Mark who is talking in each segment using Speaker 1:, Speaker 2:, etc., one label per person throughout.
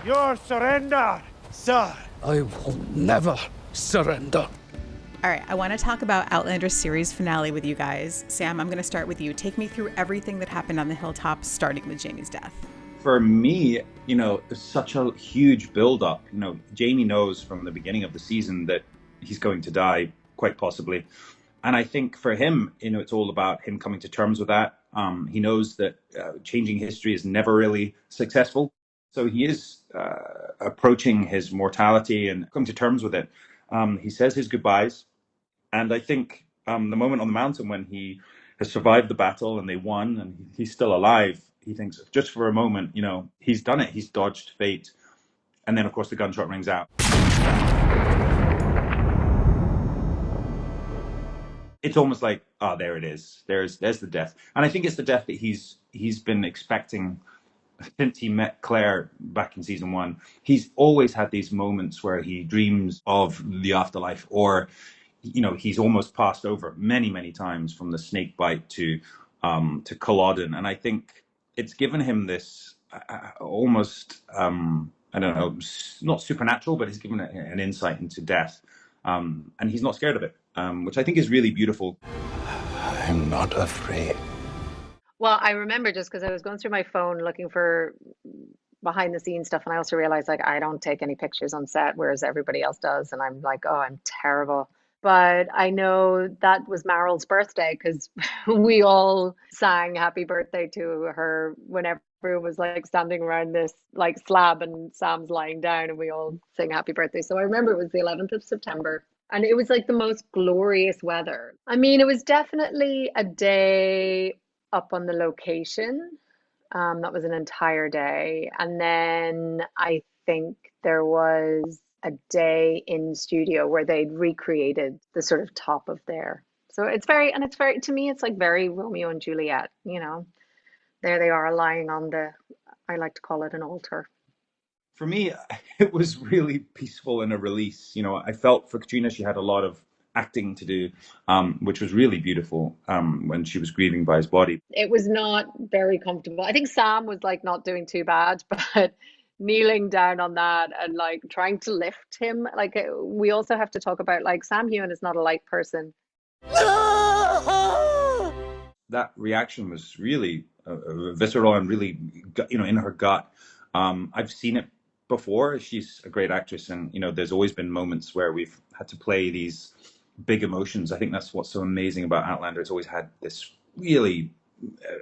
Speaker 1: your surrender, sir.
Speaker 2: I will never surrender.
Speaker 3: All right, I want to talk about Outlander's series finale with you guys. Sam, I'm going to start with you. Take me through everything that happened on the hilltop, starting with Jaime's death.
Speaker 4: For me, there's such a huge build-up. Jaime knows from the beginning of the season that he's going to die, quite possibly. And I think for him, it's all about him coming to terms with that. He knows that changing history is never really successful. So he is approaching his mortality and coming to terms with it. He says his goodbyes. And I think the moment on the mountain when he has survived the battle and they won and he's still alive, he thinks just for a moment, he's done it. He's dodged fate. And then, of course, the gunshot rings out. It's almost like, oh, there it is. There's the death. And I think it's the death that he's been expecting since he met Claire back in season 1. He's always had these moments where he dreams of the afterlife, or he's almost passed over many, many times, from the snake bite to Culloden. And I think it's given him this almost, I don't know, not supernatural, but it's given it an insight into death. And he's not scared of it, which I think is really beautiful.
Speaker 2: I'm not afraid.
Speaker 5: Well, I remember just because I was going through my phone looking for behind the scenes stuff, and I also realized like I don't take any pictures on set, whereas everybody else does, and I'm like, oh, I'm terrible. But I know that was Maryl's birthday because we all sang happy birthday to her whenever it was like standing around this like slab and Sam's lying down and we all sing happy birthday. So I remember it was the 11th of September and it was like the most glorious weather. I mean, it was definitely a day up on the location. That was an entire day. And then I think there was a day in studio where they'd recreated the sort of top of there. So it's very, to me, it's like very Romeo and Juliet, there they are lying on I like to call it an altar.
Speaker 4: For me, it was really peaceful and a release. I felt for Caitríona, she had a lot of acting to do, which was really beautiful when she was grieving by his body.
Speaker 5: It was not very comfortable. I think Sam was like not doing too bad, but kneeling down on that and like trying to lift him. Like we also have to talk about like Sam Heughan is not a light person.
Speaker 4: That reaction was really visceral and really, in her gut. I've seen it before. She's a great actress, and there's always been moments where we've had to play these big emotions. I think that's what's so amazing about Outlander. It's always had this really,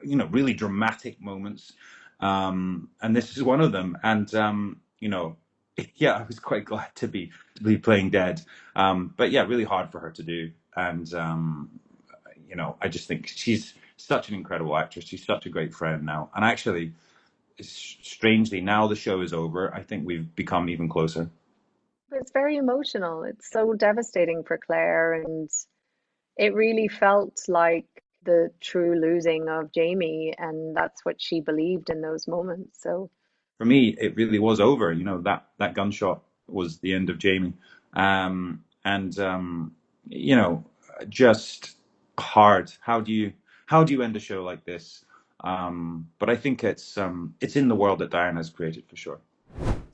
Speaker 4: really dramatic moments, and this is one of them. And yeah, I was quite glad to be playing dead. But yeah, really hard for her to do. And I just think she's such an incredible actress. She's such a great friend now. And actually, strangely, now the show is over, I think we've become even closer.
Speaker 5: It's very emotional. It's so devastating for Claire, and it really felt like the true losing of Jaime, and that's what she believed in those moments. So
Speaker 4: for me, it really was over. That gunshot was the end of Jaime, just hard. How do you end a show like this? But I think it's in the world that Diane has created, for sure.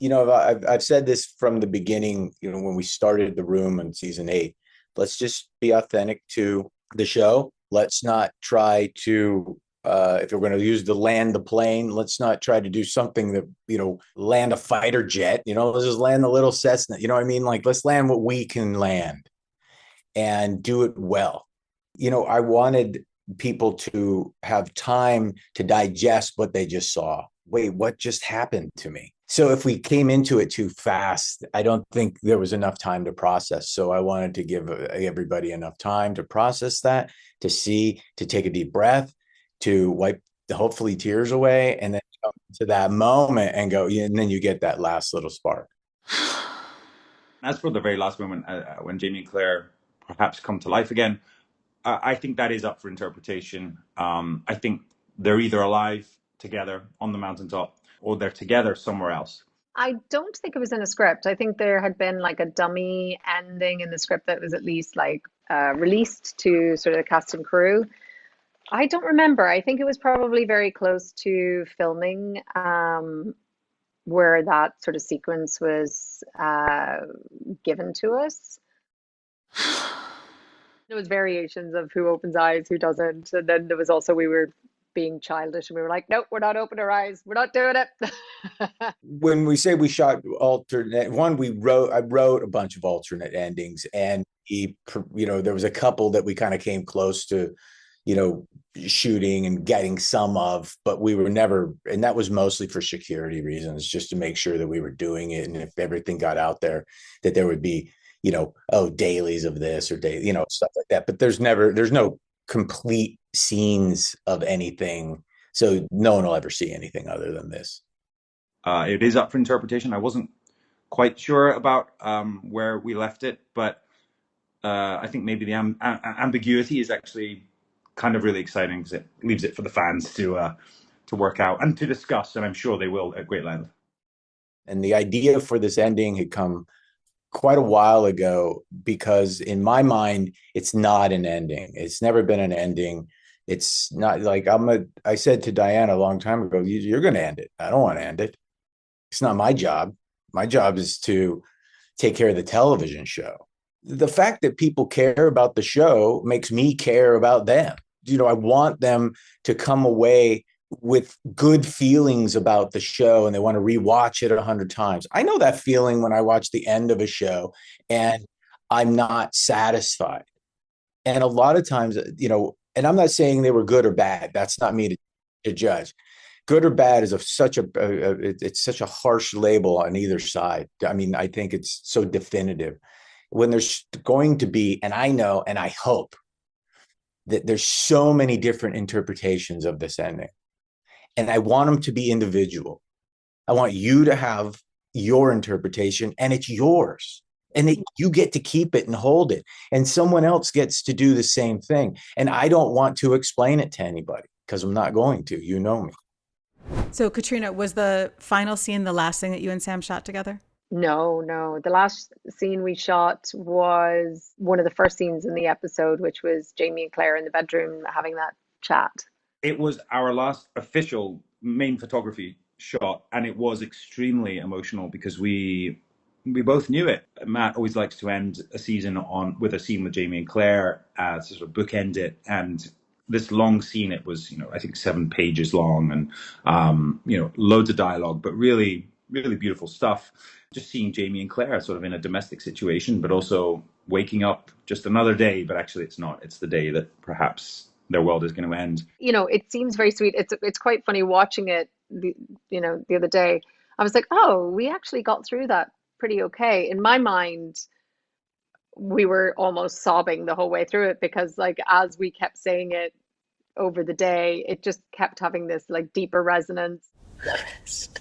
Speaker 6: I've said this from the beginning, when we started the room in season 8, let's just be authentic to the show. Let's not try to, if we're going to use land the plane, let's not try to do something that, land a fighter jet, let's just land the little Cessna, you know what I mean? Like, let's land what we can land and do it well. I wanted people to have time to digest what they just saw. Wait, what just happened to me? So if we came into it too fast, I don't think there was enough time to process. So I wanted to give everybody enough time to process that, to take a deep breath, to wipe the hopefully tears away, and then come to that moment and go, and then you get that last little spark.
Speaker 4: As for the very last moment, when Jaime and Claire perhaps come to life again, I think that is up for interpretation. I think they're either alive together on the mountaintop or they're together somewhere else.
Speaker 5: I don't think it was in a script. I think there had been like a dummy ending in the script that was at least like released to sort of the cast and crew. I don't remember. I think it was probably very close to filming. where that sort of sequence was given to us. There was variations of who opens eyes, who doesn't, and then there was also we were being childish and we were like, nope, we're not opening our eyes, we're not doing it.
Speaker 6: When we say we shot alternate one, I wrote a bunch of alternate endings, and there was a couple that we kind of came close to, shooting and getting some of, but we were never, and that was mostly for security reasons, just to make sure that we were doing it. And if everything got out there, that there would be, dailies of this or stuff like that. But there's no complete scenes of anything. So no one will ever see anything other than this.
Speaker 4: It is up for interpretation. I wasn't quite sure about where we left it, but I think maybe the ambiguity is actually kind of really exciting because it leaves it for the fans to work out and to discuss, and I'm sure they will at great length.
Speaker 6: And the idea for this ending had come quite a while ago, because in my mind, it's not an ending. It's never been an ending. It's not like I said to Diana a long time ago, you're going to end it. I don't want to end it. It's not my job. My job is to take care of the television show. The fact that people care about the show makes me care about them. I want them to come away with good feelings about the show, and they want to rewatch it 100 times. I know that feeling when I watch the end of a show and I'm not satisfied. And a lot of times, and I'm not saying they were good or bad. That's not me to judge. Good or bad is such a harsh label on either side. I mean, I think it's so definitive. When there's going to be, and I know, and I hope that there's so many different interpretations of this ending, and I want them to be individual. I want you to have your interpretation, and it's yours, and you get to keep it and hold it, and someone else gets to do the same thing. And I don't want to explain it to anybody, because I'm not going to. You know me.
Speaker 3: So, Caitríona, was the final scene the last thing that you and Sam shot together?
Speaker 5: No. The last scene we shot was one of the first scenes in the episode, which was Jamie and Claire in the bedroom having that chat.
Speaker 4: It was our last official main photography shot, and it was extremely emotional because we both knew it. Matt always likes to end a season with a scene with Jamie and Claire, to sort of bookend it. And this long scene, it was, I think 7 pages long, and loads of dialogue, but really, really beautiful stuff. Just seeing Jamie and Claire sort of in a domestic situation, but also waking up just another day, but actually it's not. It's the day that perhaps their world is going to end.
Speaker 5: It seems very sweet. It's quite funny watching it, the other day. I was like, oh, we actually got through that pretty okay. In my mind, we were almost sobbing the whole way through it, because as we kept saying it over the day, it just kept having this deeper resonance.
Speaker 7: The rest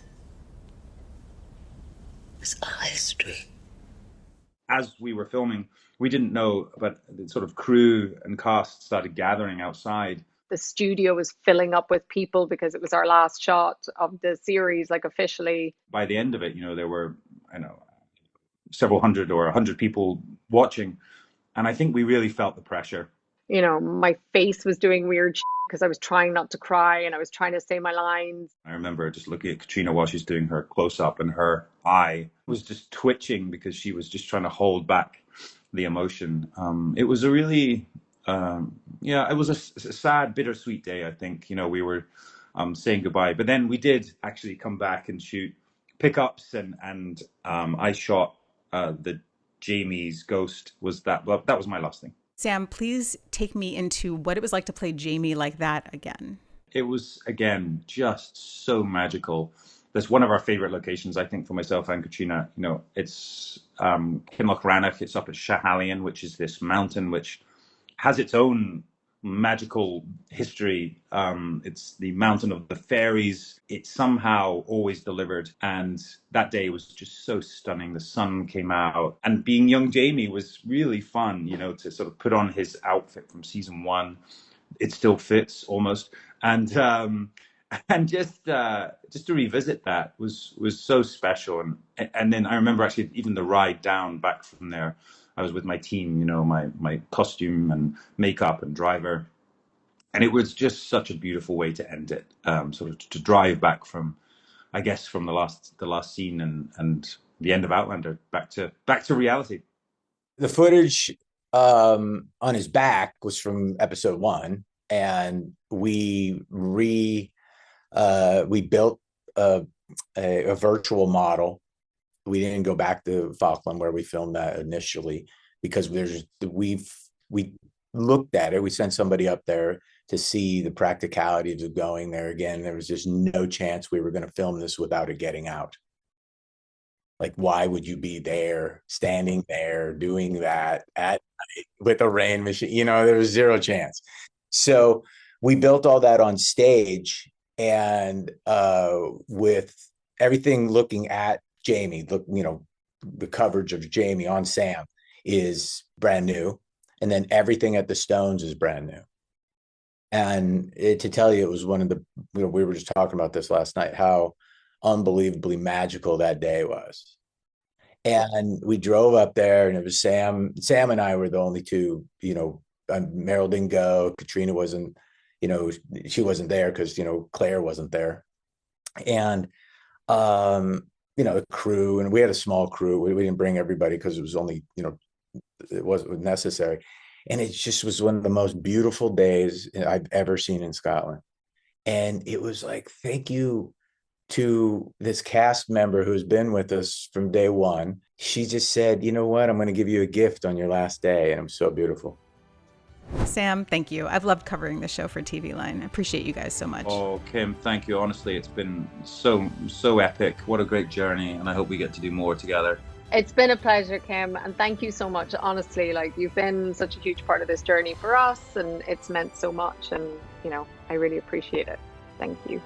Speaker 7: is a history.
Speaker 4: As we were filming, we didn't know, but the sort of crew and cast started gathering outside.
Speaker 5: The studio was filling up with people because it was our last shot of the series, officially.
Speaker 4: By the end of it, there were, several hundred or 100 people watching. And I think we really felt the pressure.
Speaker 5: My face was doing weird because I was trying not to cry and I was trying to say my lines.
Speaker 4: I remember just looking at Caitríona while she's doing her close-up, and her eye was just twitching because she was just trying to hold back the emotion. It was a really, it was a sad, bittersweet day, I think. We were saying goodbye. But then we did actually come back and shoot pickups, and I shot the Jamie's ghost. That was my last thing.
Speaker 3: Sam, please take me into what it was like to play Jamie like that again.
Speaker 4: It was, again, just so magical. That's one of our favorite locations, I think, for myself and Caitríona. It's Kinlochranach. It's up at Schiehallion, which is this mountain which has its own magical history. It's the mountain of the fairies. It somehow always delivered, and that day was just so stunning. The sun came out, and being young Jamie was really fun, to sort of put on his outfit from season 1. It still fits almost, and just to revisit that was so special. And then I remember actually even the ride down back from there, I was with my team, my costume and makeup and driver. And it was just such a beautiful way to end it, sort of to drive back from I guess from the last scene and the end of Outlander back to reality.
Speaker 6: The footage on his back was from episode 1, and we built a virtual model. We didn't go back to Falkland where we filmed that initially because we looked at it. We sent somebody up there to see the practicalities of going there. Again, there was just no chance we were going to film this without it getting out. Like, why would you be there, standing there, doing that at night with a rain machine? There was zero chance. So we built all that on stage, and with everything looking at Jamie, the coverage of Jamie on Sam is brand new. And then everything at the Stones is brand new. And to tell you, it was one of the, we were just talking about this last night, how unbelievably magical that day was. And we drove up there, and it was Sam and I were the only two, Meryl didn't go. Caitríona wasn't, she wasn't there because, Claire wasn't there. And, the crew, and we had a small crew. We didn't bring everybody because it was only, it wasn't necessary. And it just was one of the most beautiful days I've ever seen in Scotland. And it was like, thank you to this cast member who's been with us from day one. She just said, you know what, I'm going to give you a gift on your last day. And it was so beautiful.
Speaker 3: Sam, thank you. I've loved covering the show for TVLine. I appreciate you guys so much.
Speaker 4: Oh, Kim, thank you. Honestly, it's been so epic. What a great journey. And I hope we get to do more together.
Speaker 5: It's been a pleasure, Kim, and thank you so much. Honestly, you've been such a huge part of this journey for us, and it's meant so much, and I really appreciate it. Thank you.